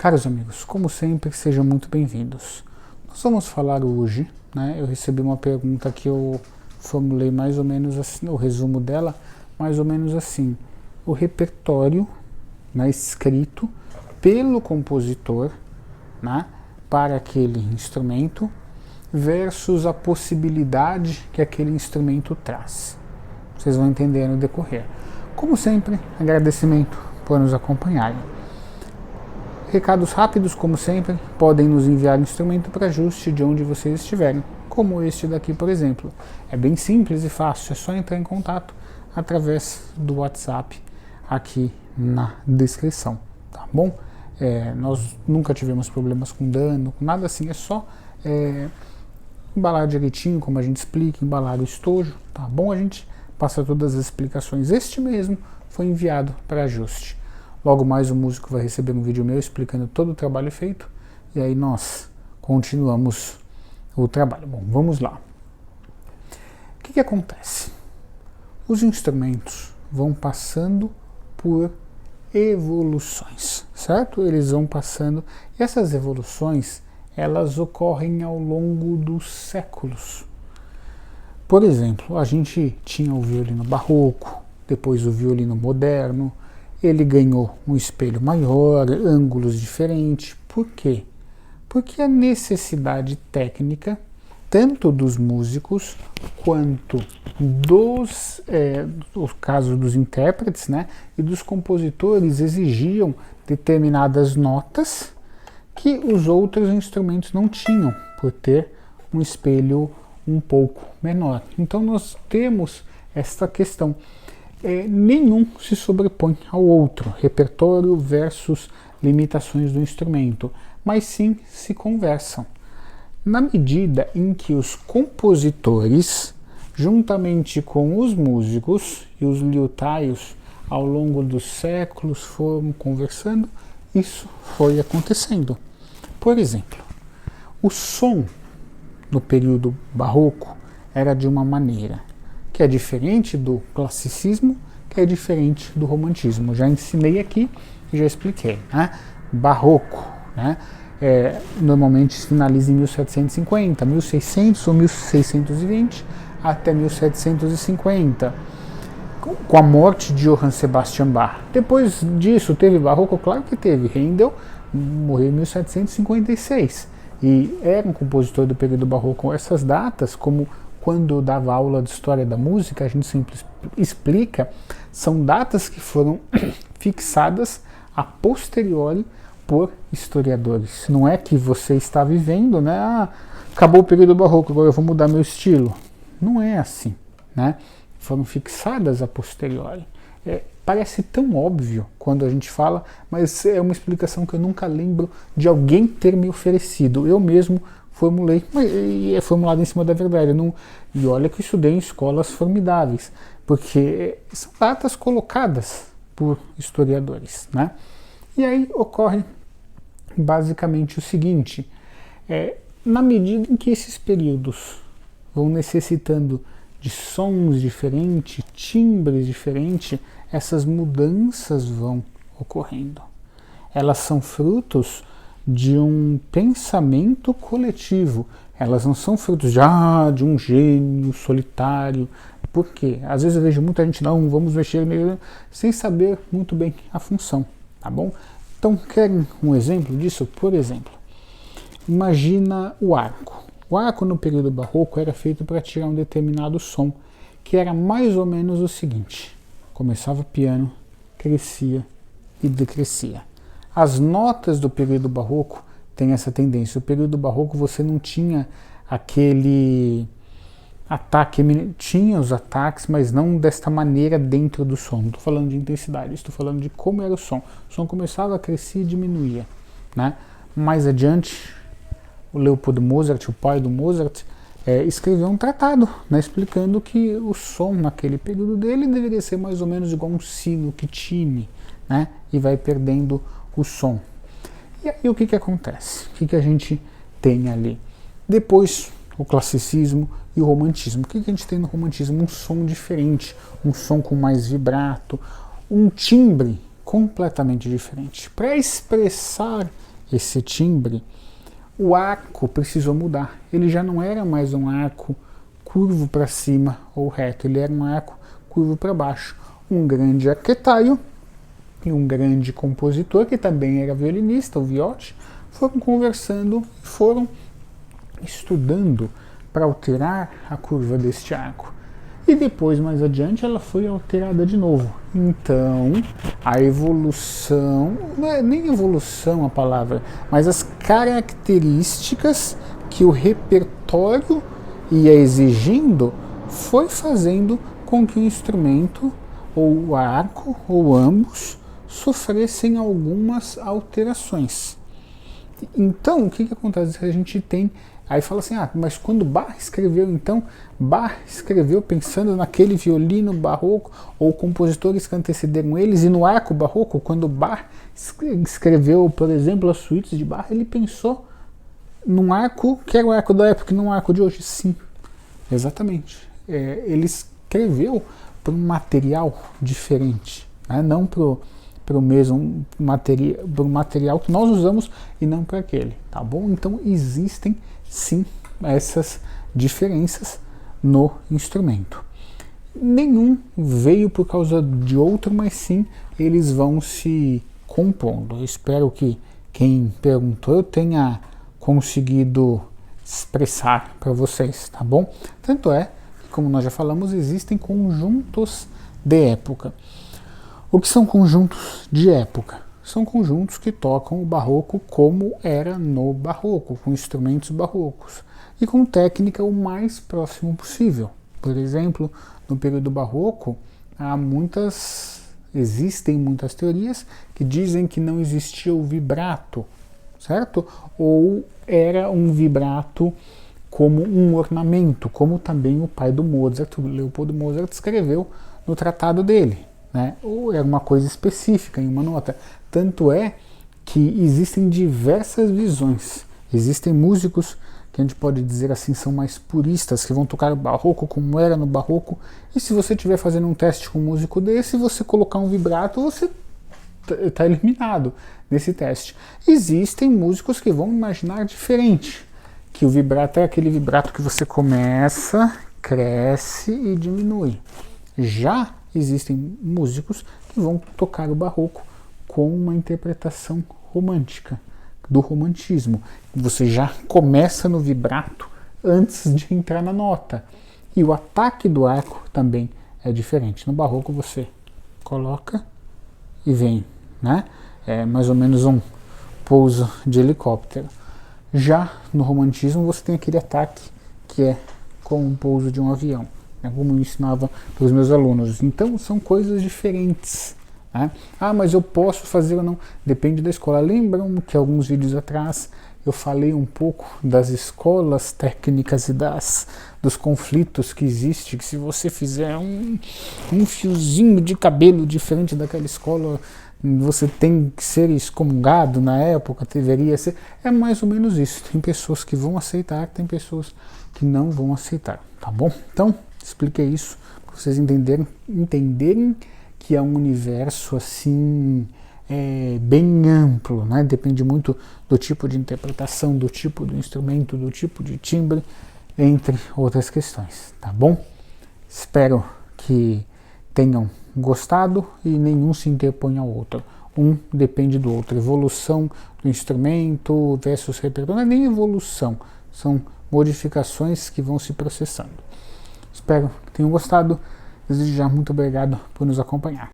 Caros amigos, como sempre, sejam muito bem-vindos. Nós vamos falar hoje, eu recebi uma pergunta que eu formulei mais ou menos assim, o resumo dela, mais ou menos assim: o repertório escrito pelo compositor para aquele instrumento versus a possibilidade que aquele instrumento traz. Vocês vão entender no decorrer. Como sempre, agradecimento por nos acompanharem. Recados rápidos, como sempre, podem nos enviar instrumento para ajuste de onde vocês estiverem, como este daqui, por exemplo. É bem simples e fácil, é só entrar em contato através do WhatsApp aqui na descrição, tá bom? Nós nunca tivemos problemas com dano, com nada assim, é só embalar direitinho, como a gente explica, embalar o estojo, tá bom? A gente passa todas as explicações. Este mesmo foi enviado para ajuste. Logo mais o músico vai receber um vídeo meu explicando todo o trabalho feito e aí nós continuamos o trabalho. Bom, vamos lá. O que acontece? Os instrumentos vão passando por evoluções, certo? Eles vão passando, e essas evoluções, elas ocorrem ao longo dos séculos. Por exemplo, a gente tinha o violino barroco, depois o violino moderno. Ele ganhou um espelho maior, ângulos diferentes. Por quê? Porque a necessidade técnica, tanto dos músicos, quanto no caso dos intérpretes, e dos compositores, exigiam determinadas notas que os outros instrumentos não tinham, por ter um espelho um pouco menor. Então nós temos esta questão. Nenhum se sobrepõe ao outro, repertório versus limitações do instrumento, mas sim se conversam. Na medida em que os compositores, juntamente com os músicos e os liutaios, ao longo dos séculos foram conversando, isso foi acontecendo. Por exemplo, o som no período barroco era de uma maneira que é diferente do classicismo, que é diferente do romantismo. Já ensinei aqui e já expliquei. Barroco, normalmente finaliza em 1750, 1600 ou 1620 até 1750, com a morte de Johann Sebastian Bach. Depois disso, teve barroco? Claro que teve. Handel morreu em 1756 e era um compositor do período barroco. Essas datas, como quando eu dava aula de história da música, a gente sempre explica, são datas que foram fixadas a posteriori por historiadores. Não é que você está vivendo, acabou o período barroco, agora eu vou mudar meu estilo. Não é assim, Foram fixadas a posteriori. Parece tão óbvio quando a gente fala, mas é uma explicação que eu nunca lembro de alguém ter me oferecido. Eu mesmo formulei, e é formulado em cima da verdade. E olha que eu estudei em escolas formidáveis, porque são datas colocadas por historiadores. E aí ocorre basicamente o seguinte: na medida em que esses períodos vão necessitando de sons diferentes, timbres diferentes, essas mudanças vão ocorrendo. Elas são frutos de um pensamento coletivo. Elas não são frutos de um gênio solitário. Por quê? Às vezes eu vejo muita gente, vamos mexer sem saber muito bem a função, tá bom? Então, querem um exemplo disso? Por exemplo, imagina o arco. O arco no período barroco era feito para tirar um determinado som, que era mais ou menos o seguinte: começava o piano, crescia e decrescia. As notas do período barroco têm essa tendência. No período barroco você não tinha aquele ataque, tinha os ataques, mas não desta maneira dentro do som. Não estou falando de intensidade, estou falando de como era o som. O som começava a crescer e diminuía. Mais adiante, o Leopold Mozart, o pai do Mozart, escreveu um tratado explicando que o som naquele período dele deveria ser mais ou menos igual um sino que tine, e vai perdendo o som. E aí o que acontece? O que a gente tem ali? Depois, o classicismo e o romantismo. O que a gente tem no romantismo? Um som diferente, um som com mais vibrato, um timbre completamente diferente. Para expressar esse timbre, o arco precisou mudar. Ele já não era mais um arco curvo para cima ou reto, ele era um arco curvo para baixo. Um grande arquetário e um grande compositor, que também era violinista, o Viotti, foram conversando, foram estudando para alterar a curva deste arco. E depois, mais adiante, ela foi alterada de novo. Então, a evolução, não é nem evolução a palavra, mas as características que o repertório ia exigindo foi fazendo com que o instrumento, ou o arco, ou ambos, sofressem algumas alterações. Então, o que acontece? A gente tem... Aí fala assim, mas quando Bach escreveu, então, Bach escreveu pensando naquele violino barroco, ou compositores que antecederam eles, e no arco barroco, quando Bach escreveu, por exemplo, as suítes de Bach, ele pensou num arco que era o arco da época, e não o arco de hoje. Sim, exatamente. Ele escreveu para um material diferente, né? Não para o mesmo material, para o material que nós usamos e não para aquele, tá bom? Então existem sim essas diferenças no instrumento. Nenhum veio por causa de outro, mas sim eles vão se compondo. Eu espero que quem perguntou eu tenha conseguido expressar para vocês, tá bom? Tanto é que, como nós já falamos, existem conjuntos de época. O que são conjuntos de época? São conjuntos que tocam o barroco como era no barroco, com instrumentos barrocos e com técnica o mais próximo possível. Por exemplo, no período barroco, existem muitas teorias que dizem que não existia o vibrato, certo? Ou era um vibrato como um ornamento, como também o pai do Mozart, o Leopold Mozart, escreveu no tratado dele. Né? Ou é uma coisa específica em uma nota. Tanto é que existem diversas visões. Existem músicos que a gente pode dizer assim são mais puristas, que vão tocar o barroco como era no barroco, e se você estiver fazendo um teste com um músico desse, você colocar um vibrato, você está eliminado nesse teste. Existem músicos que vão imaginar diferente, que o vibrato é aquele vibrato que você começa, cresce e diminui. Já existem músicos que vão tocar o barroco com uma interpretação romântica, do romantismo. Você já começa no vibrato antes de entrar na nota. E o ataque do arco também é diferente. No barroco você coloca e vem, né? É mais ou menos um pouso de helicóptero. Já no romantismo você tem aquele ataque que é como um pouso de um avião, como eu ensinava para os meus alunos. Então são coisas diferentes, né? Mas eu posso fazer ou não? Depende da escola. Lembram que alguns vídeos atrás eu falei um pouco das escolas técnicas e dos conflitos que existem, que se você fizer um fiozinho de cabelo diferente daquela escola, você tem que ser excomungado. Na época deveria ser. É mais ou menos isso. Tem pessoas que vão aceitar, tem pessoas que não vão aceitar, tá bom? Então expliquei isso para vocês entenderem que é um universo assim bem amplo, né? Depende muito do tipo de interpretação, do tipo do instrumento, do tipo de timbre, entre outras questões, tá bom? Espero que tenham gostado e nenhum se interpõe ao outro. Um depende do outro. Evolução do instrumento versus repertório não é nem evolução, são modificações que vão se processando. Espero que tenham gostado. Desde já, muito obrigado por nos acompanhar.